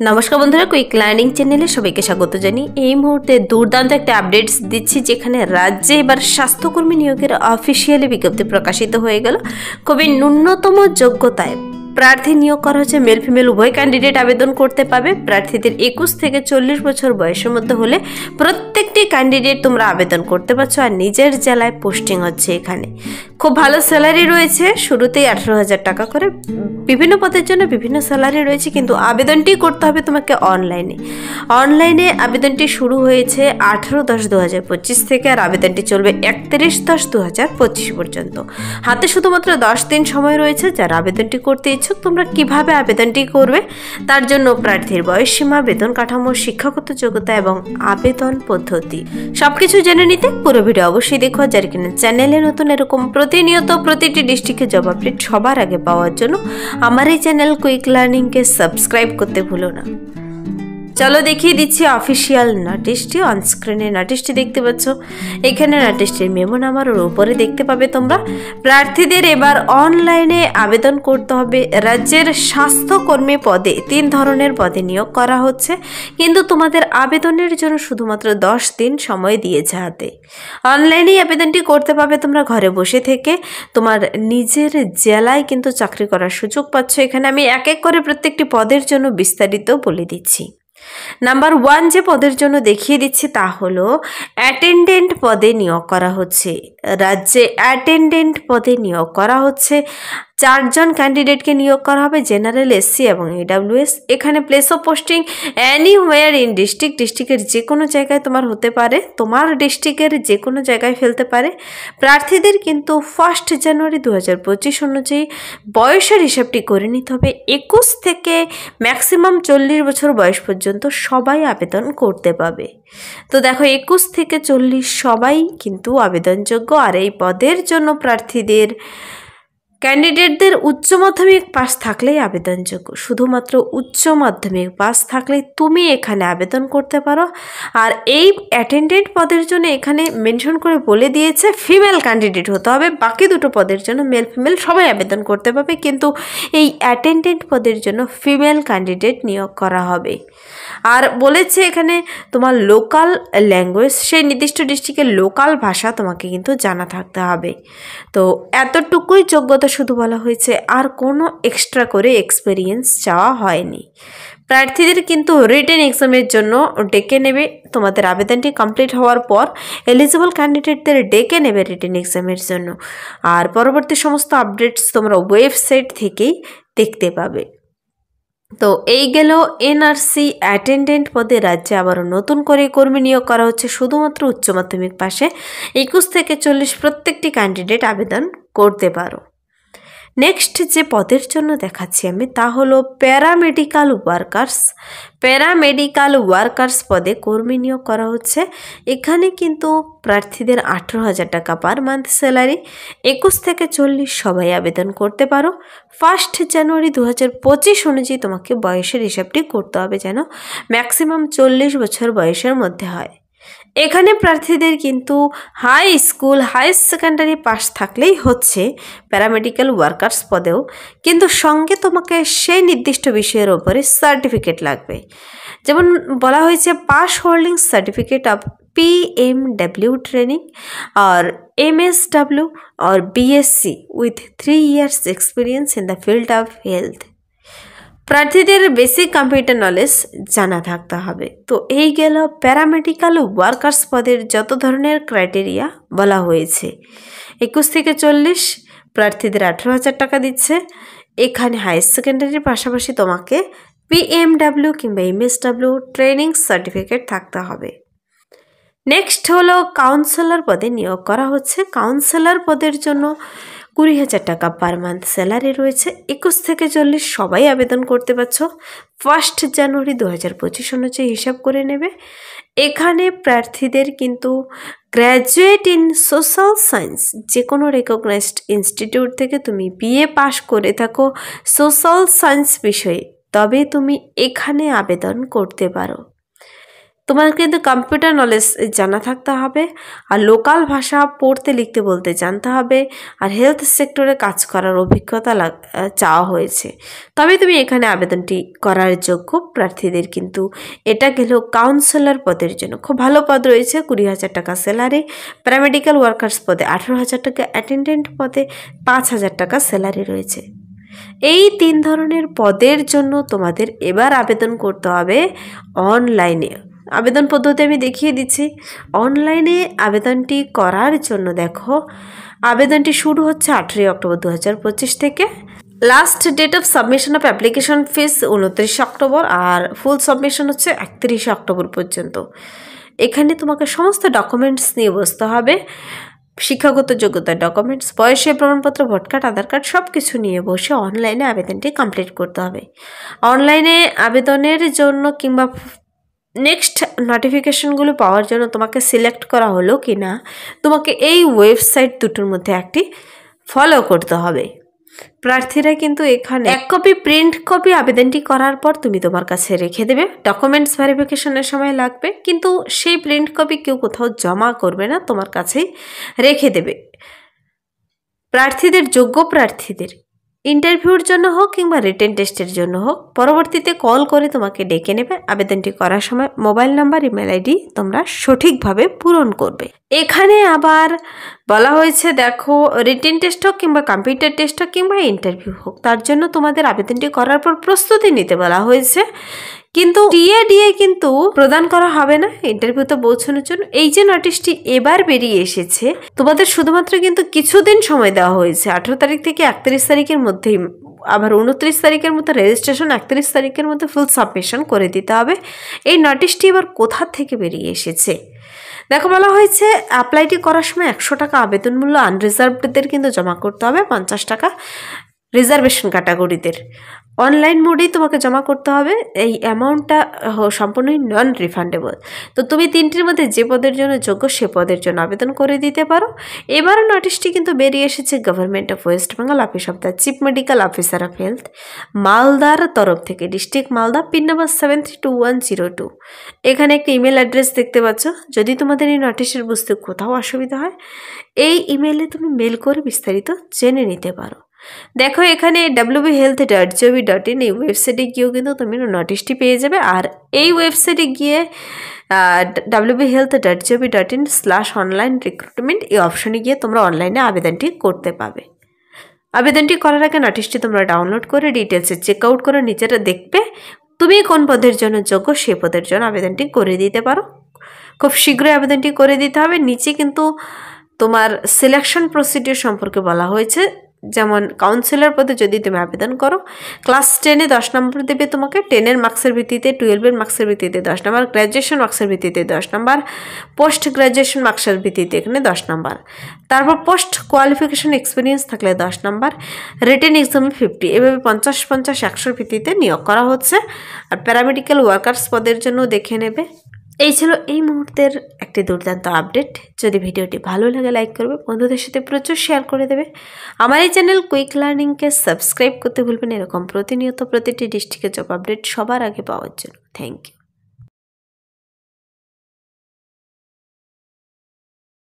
নমস্কার বন্ধুরা, quick learning চ্যানেলে সবাইকে স্বাগত জানি। এই মুহূর্তে দুর্দান্ত একটা আপডেটস দিচ্ছি, যেখানে রাজ্যে এবার স্বাস্থ্যকর্মী নিয়োগের অফিসিয়ালি বিজ্ঞপ্তি প্রকাশিত হয়ে গেল। খুবই ন্যূনতম যোগ্যতায় প্রার্থী নিয়োগ করা হচ্ছে। মেল ফিমেল উভয় ক্যান্ডিডেট আবেদন করতে পাবে। প্রার্থীদের 21 থেকে 40 বছর বয়সের মধ্যে হলে প্রত্যেকটি ক্যান্ডিডেট তোমরা আবেদন করতে পারছো। আর নিজের জেলায় পোস্টিং হচ্ছে। এখানে খুব ভালো স্যালারি রয়েছে, শুরুতেই 18,000 টাকা করে। বিভিন্ন পদের জন্য বিভিন্ন স্যালারি রয়েছে, কিন্তু আবেদনটি করতে হবে তোমাকে অনলাইনে আবেদনটি শুরু হয়েছে 18/10/2025 থেকে, আর আবেদনটি চলবে 31/10/2025 পর্যন্ত। হাতে শুধুমাত্র 10 দিন সময় রয়েছে। যারা আবেদনটি করতে ইচ্ছুক, তোমরা কিভাবে আবেদনটি করবে তার জন্য প্রার্থীর বয়সসীমা, বেতন কাঠামো, শিক্ষাগত যোগ্যতা এবং আবেদন পদ্ধতি সবকিছু জেনে নিতে পুরো ভিডিও অবশ্যই দেখো। যারা কিনা চ্যানেলে নতুন, এরকম প্রতিনিয়ত প্রতিটি ডিস্ট্রিক্টে জব আপডেট সবার আগে পাওয়ার জন্য আমার এই চ্যানেল কুইক লার্নিংকে সাবস্ক্রাইব করতে ভুলো না। চলো দেখিয়ে দিচ্ছি অফিসিয়াল নোটিশটি। অনস্ক্রিনে নোটিশটি দেখতে পাচ্ছ। এখানে নোটিশটির মেমো নাম্বার ওর উপরে দেখতে পাবে তোমরা। প্রার্থীদের এবার অনলাইনে আবেদন করতে হবে। রাজ্যের স্বাস্থ্যকর্মী পদে 3 ধরনের পদে নিয়োগ করা হচ্ছে, কিন্তু তোমাদের আবেদনের জন্য শুধুমাত্র 10 দিন সময় দিয়েছে হাতে। অনলাইনেই আবেদনটি করতে পাবে তোমরা ঘরে বসে থেকে। তোমার নিজের জেলায় কিন্তু চাকরি করার সুযোগ পাচ্ছ। এখানে আমি এক এক করে প্রত্যেকটি পদের জন্য বিস্তারিত বলে দিচ্ছি। নাম্বার 1 যে পদের জন্য দেখিয়ে দিচ্ছি তা হলো অ্যাটেন্ডেন্ট পদে নিয়োগ করা হচ্ছে। রাজ্যে অ্যাটেন্ডেন্ট পদে নিয়োগ করা হচ্ছে। 4 জন ক্যান্ডিডেটকে নিয়োগ করা হবে, জেনারেল, এসসি এবং EWS। এখানে place of posting anywhere in ডিস্ট্রিক্টের যে কোনো জায়গায় তোমার হতে পারে, তোমার ডিস্ট্রিক্টের যে কোনো জায়গায় ফেলতে পারে। প্রার্থীদের কিন্তু 1 জানুয়ারি 2025 অনুযায়ী বয়সের হিসাবটি করে নিতে হবে। 21 থেকে ম্যাক্সিমাম 40 বছর বয়স পর্যন্ত সবাই আবেদন করতে পাবে। তো দেখো, 21 থেকে 40 সবাই কিন্তু আবেদনযোগ্য। আর এই পদের জন্য প্রার্থীদের ক্যান্ডিডেটদের উচ্চ মাধ্যমিক পাস থাকলেই আবেদনযোগ্য। শুধুমাত্র উচ্চ মাধ্যমিক পাস থাকলেই তুমি এখানে আবেদন করতে পারো। আর এই অ্যাটেন্ডেন্ট পদের জন্য এখানে মেনশন করে বলে দিয়েছে ফিমেল ক্যান্ডিডেট হতে হবে। বাকি দুটো পদের জন্য মেল ফিমেল সবাই আবেদন করতে পারবে, কিন্তু এই অ্যাটেন্ডেন্ট পদের জন্য ফিমেল ক্যান্ডিডেট নিয়োগ করা হবে। আর বলেছে এখানে তোমার লোকাল ল্যাঙ্গুয়েজ, সেই নির্দিষ্ট ডিস্ট্রিক্টের লোকাল ভাষা তোমাকে কিন্তু জানা থাকতে হবে। তো এতটুকুই যোগ্যতা শুধু বলা হয়েছে, আর কোনো এক্সট্রা করে এক্সপিরিয়েন্স চাওয়া হয়নি। প্রার্থীদের কিন্তু রিটেন এক্সামের জন্য ডেকে নেবে। তোমাদের আবেদনটি কমপ্লিট হওয়ার পর এলিজিবল ক্যান্ডিডেটদের ডেকে নেবে রিটেন এক্সামের জন্য। আর পরবর্তী সমস্ত আপডেটস তোমরা ওয়েবসাইট থেকেই দেখতে পাবে। তো এই গেল NRC অ্যাটেন্ডেন্ট পদে রাজ্যে আবারও নতুন করে কর্মী নিয়োগ করা হচ্ছে। শুধুমাত্র উচ্চ মাধ্যমিক পাশে 21 থেকে 40 প্রত্যেকটি ক্যান্ডিডেট আবেদন করতে পারো। নেক্সট যে পদের জন্য দেখাচ্ছি আমি তা হলো প্যারামেডিক্যাল ওয়ার্কার্স পদে কর্মী নিয়োগ করা হচ্ছে। এখানে কিন্তু প্রার্থীদের 18,000 টাকা পার মান্থ স্যালারি। 21 থেকে 40 সবাই আবেদন করতে পারো। 1 জানুয়ারি 2025 অনুযায়ী তোমাকে বয়সের হিসাবটি করতে হবে যেন ম্যাক্সিমাম 40 বছর বয়সের মধ্যে হয়। এখানে প্রার্থীদের কিন্তু high school, high secondary pass থাকলেই হচ্ছে প্যারামেডিক্যাল ওয়ার্কার্স পদেও, কিন্তু সঙ্গে তোমাকে সেই নির্দিষ্ট বিষয়ের ওপরে সার্টিফিকেট লাগবে। যেমন বলা হয়েছে pass holding certificate of PMW training আর MSW और BSc with 3 years experience in the field of health। প্রার্থীদের বেসিক কম্পিউটার নলেজ জানা থাকতে হবে। তো এই গেল প্যারামেডিক্যাল ওয়ার্কার্স পদের যত ধরনের ক্রাইটেরিয়া বলা হয়েছে। 21 থেকে 40 প্রার্থীদের 18,000 টাকা দিচ্ছে। এখানে হায়ার সেকেন্ডারির পাশাপাশি তোমাকে PMW কিংবা MSW ট্রেনিং সার্টিফিকেট থাকতে হবে। নেক্সট হলো কাউন্সিলর পদে নিয়োগ করা হচ্ছে। কাউন্সিলর পদের জন্য 20,000 টাকা পার মান্থ স্যালারি রয়েছে। 21 থেকে 40 সবাই আবেদন করতে পারছো। 1 জানুয়ারি 2025 অনুযায়ী হিসাব করে নেবে। এখানে প্রার্থীদের কিন্তু গ্র্যাজুয়েট ইন সোশ্যাল সায়েন্স, যে কোনো রেকগনাইজড ইনস্টিটিউট থেকে তুমি BA পাস করে থাকো সোশ্যাল সায়েন্স বিষয়ে, তবে তুমি এখানে আবেদন করতে পারো। তোমার কিন্তু কম্পিউটার নলেজ জানা থাকতে হবে, আর লোকাল ভাষা পড়তে লিখতে বলতে জানতে হবে, আর হেলথ সেক্টরে কাজ করার অভিজ্ঞতা চাওয়া হয়েছে, তবে তুমি এখানে আবেদনটি করার যোগ্য প্রার্থীদের। কিন্তু এটা গেল কাউন্সিলর পদের জন্য, খুব ভালো পদ রয়েছে, 20,000 টাকা স্যালারি। প্যারামেডিক্যাল ওয়ার্কার্স পদে 18,000 টাকা, অ্যাটেন্ডেন্ট পদে 5,000 টাকা স্যালারি রয়েছে। এই 3 ধরনের পদের জন্য তোমাদের এবার আবেদন করতে হবে অনলাইনে। আবেদন পদ্ধতি আমি দেখিয়ে দিচ্ছি। অনলাইনে আবেদনটি করার জন্য দেখো, আবেদনটি শুরু হচ্ছে 18 অক্টোবর 2025 থেকে। Last date of submission of application fees 29 October, আর ফুল সাবমিশন হচ্ছে 31 অক্টোবর পর্যন্ত। এখানে তোমাকে সমস্ত ডকুমেন্টস নিয়ে বসতে হবে, শিক্ষাগত যোগ্যতার ডকুমেন্টস, বয়সের প্রমাণপত্র, ভোট কার্ড, আধার কার্ড সব কিছু নিয়ে বসে অনলাইনে আবেদনটি কমপ্লিট করতে হবে। অনলাইনে আবেদনের জন্য কিংবা নেক্সট নোটিফিকেশনগুলো পাওয়ার জন্য তোমাকে সিলেক্ট করা হলো কি না, তোমাকে এই ওয়েবসাইট দুটোর মধ্যে একটি ফলো করতে হবে। প্রার্থীরা কিন্তু এখানে 1 কপি প্রিন্ট কপি আবেদনটি করার পর তুমি তোমার কাছে রেখে দেবে, ডকুমেন্টস ভেরিফিকেশনের সময় লাগবে, কিন্তু সেই প্রিন্ট কপি কেউ কোথাও জমা করবে না, তোমার কাছেই রেখে দেবে। প্রার্থীদের, যোগ্য প্রার্থীদের ইন্টারভিউর জন্য হোক কিংবা রিটেন টেস্টের জন্য হোক, পরবর্তীতে কল করে তোমাকে ডেকে নেবে। আবেদনটি করার সময় মোবাইল নাম্বার, ইমেল আইডি তোমরা সঠিকভাবে পূরণ করবে। এখানে আবার বলা হয়েছে, দেখো, রিটেন টেস্ট হোক কিংবা কম্পিউটার টেস্ট হোক কিংবা ইন্টারভিউ হোক, তার জন্য তোমাদের আবেদনটি করার পর প্রস্তুতি নিতে বলা হয়েছে, কিন্তু টিএডিএ কিন্তু প্রদান করা হবে না ইন্টারভিউতে পৌঁছানোর জন্য। এই যে নোটিশটি এবার বেরিয়ে এসেছে, তোমাদের শুধুমাত্র কিন্তু কিছুদিন সময় দেওয়া হয়েছে, 18 তারিখ থেকে 31 তারিখের মধ্যেই, আবার 29 তারিখের মধ্যে রেজিস্ট্রেশন, 31 তারিখের মধ্যে ফুল সাবমিশন করে দিতে হবে। এই নোটিশটি এবার কোথা থেকে বেরিয়ে এসেছে দেখো, বলা হয়েছে অ্যাপ্লাইটি করার সময় 100 টাকা আবেদন মূল্য আনরিজার্ভডদের কিন্তু জমা করতে হবে, 50 টাকা রিজার্ভেশন ক্যাটাগরিদের। অনলাইন মোডেই তোমাকে জমা করতে হবে, এই অ্যামাউন্টটা সম্পূর্ণই নন রিফান্ডেবল। তো তুমি 3টির মধ্যে যে পদের জন্য যোগ্য সে পদের জন্য আবেদন করে দিতে পারো। এবার নোটিশটি কিন্তু বেরিয়ে এসেছে government of West Bengal, office of the chief medical officer of health, মালদার তরফ থেকে, ডিস্ট্রিক্ট মালদা, পিন নাম্বার 732102। এখানে একটি ইমেল অ্যাড্রেস দেখতে পাচ্ছ। যদি তোমাদের এই নোটিশের বুঝতে কোথাও অসুবিধা হয়, এই ইমেলে তুমি মেল করে বিস্তারিত জেনে নিতে পারো। দেখো, এখানে wbhealth.gov.in এই ওয়েবসাইটে গিয়েও কিন্তু তুমি নোটিশটি পেয়ে যাবে, আর এই ওয়েবসাইটে গিয়ে wbhealth.gov.in/online-recruitment এই অপশনে গিয়ে তোমরা অনলাইনে আবেদনটি করতে পাবে। আবেদনটি করার আগে নোটিশটি তোমরা ডাউনলোড করে ডিটেলসে চেক আউট করে নিজেরা দেখবে তুমি কোন পদের জন্য যোগ্য, সে পদের জন্য আবেদনটি করে দিতে পারো। খুব শীঘ্রই আবেদনটি করে দিতে হবে। নিচে কিন্তু তোমার সিলেকশন প্রসিডিওর সম্পর্কে বলা হয়েছে, যেমন কাউন্সিলর পদে যদি তুমি আবেদন করো, ক্লাস 10-এ 10 নম্বর দেবে তোমাকে, 10-এর মার্কসের ভিত্তিতে, 12-এর মার্কসের ভিত্তিতে 10 নম্বর, গ্র্যাজুয়েশন মার্কসের ভিত্তিতে 10 নম্বর, পোস্ট গ্র্যাজুয়েশন মার্কসের ভিত্তিতে এখানে 10 নম্বর, তারপর পোস্ট কোয়ালিফিকেশন এক্সপিরিয়েন্স থাকলে 10 নম্বর, রিটেন এক্সামে 50, এভাবে 50-50-100-র ভিত্তিতে নিয়োগ করা হচ্ছে। আর প্যারামেডিক্যাল ওয়ার্কার্স পদের জন্য দেখে নেবে। এই ছিল এই মুহূর্তের একটি দুর্দান্ত আপডেট। যদি ভিডিওটি ভালো লাগে লাইক করবে, বন্ধুদের সাথে প্রচুর শেয়ার করে দেবে। আমার এই চ্যানেল কুইক লার্নিংকে সাবস্ক্রাইব করতে ভুলবেন এরকম প্রতিনিয়ত প্রতিটি ডিস্ট্রিক্টের জব আপডেট সবার আগে পাওয়ার জন্য। Thank you.